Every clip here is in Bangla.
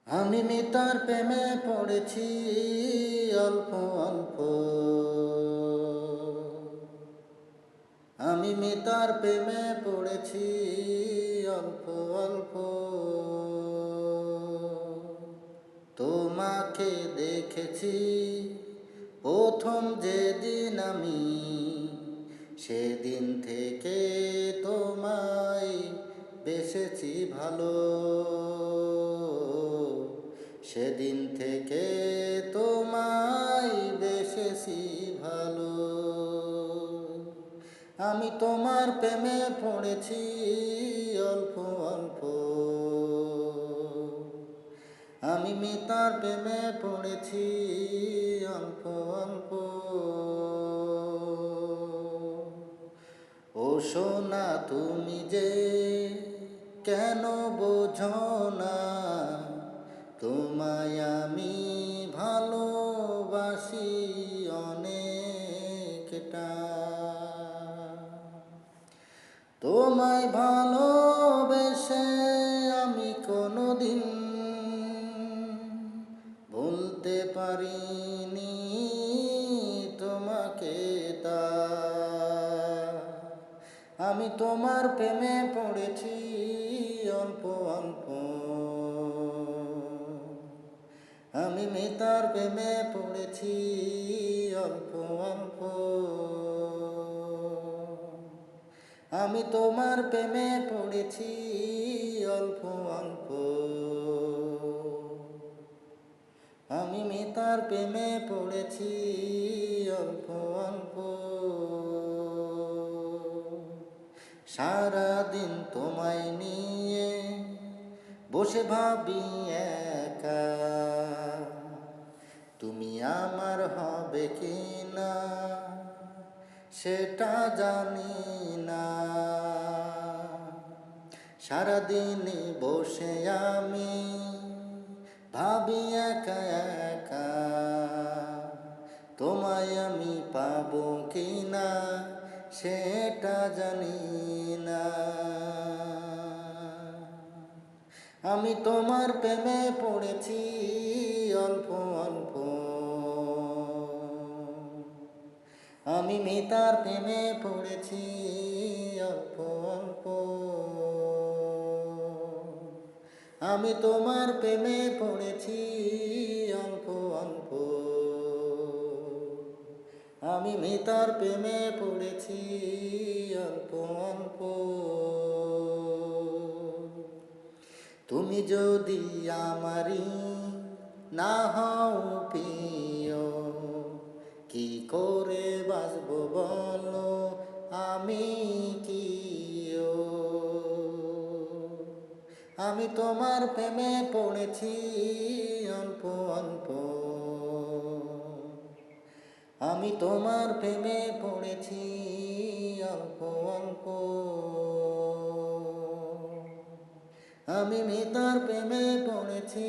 আমি মিতার প্রেমে পড়েছি অল্প অল্প। আমি মিতার প্রেমে পড়েছি অল্প অল্প। তোমাকে দেখেছি প্রথম যেদিন আমি, সেদিন থেকে তোমায় বেসেছি ভালো। সেদিন থেকে তোমায় বেসেছি ভালো। আমি তোমার প্রেমে পড়েছি অল্প অল্প। আমি মিতার প্রেমে পড়েছি অল্প অল্প। ও সোনা তুমি যে কেন বোঝো না, তোমায় আমি ভালোবাসি অনেকটা। তোমায় ভালোবেসে আমি কোনোদিন ভুলতে পারিনি তোমাকে। তা আমি তোমার প্রেমে পড়েছি অল্প অল্প। আমি মিতার প্রেমে পড়েছি অল্প অল্প। আমি তোমার প্রেমে পড়েছি অল্প অল্প। আমি মিতার প্রেমে পড়েছি অল্প অল্প। সারাদিন তোমায় নিয়ে বসে ভাবি একা, তুমি আমার হবে কি না সেটা জানি না। সারাদিনই বসে আমি ভাবি একা একা, তোমায় আমি পাবো কি না সেটা জানি না। আমি তোমার প্রেমে পড়েছি অল্প অল্প। আমি মিতার প্রেমে পড়েছি অল্প অল্প। আমি তোমার প্রেমে পড়েছি অল্প অল্প। আমি মিতার প্রেমে পড়েছি অল্প অল্প। তুমি যদি আমারই না হও প্রিয়, কি করে বাঁচব বলো আমি কি? আমি তোমার প্রেমে পড়েছি অল্প অল্প। আমি তোমার প্রেমে পড়েছি অল্প অল্প। আমি মিতার প্রেমে পড়েছি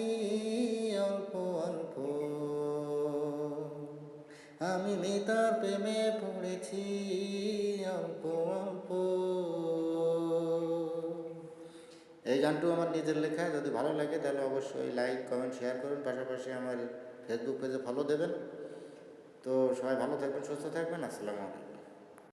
অল্প অল্প। আমি মিতার প্রেমে পড়েছি অল্প অল্প। এই গানটি আমার নিজের লেখা। যদি ভালো লাগে তাহলে অবশ্যই লাইক কমেন্ট শেয়ার করুন। পাশাপাশি আমার ফেসবুক পেজে ফলো দেবেন। তো সবাই ভালো থাকবেন, সুস্থ থাকবেন। আসসালামু আলাইকুম।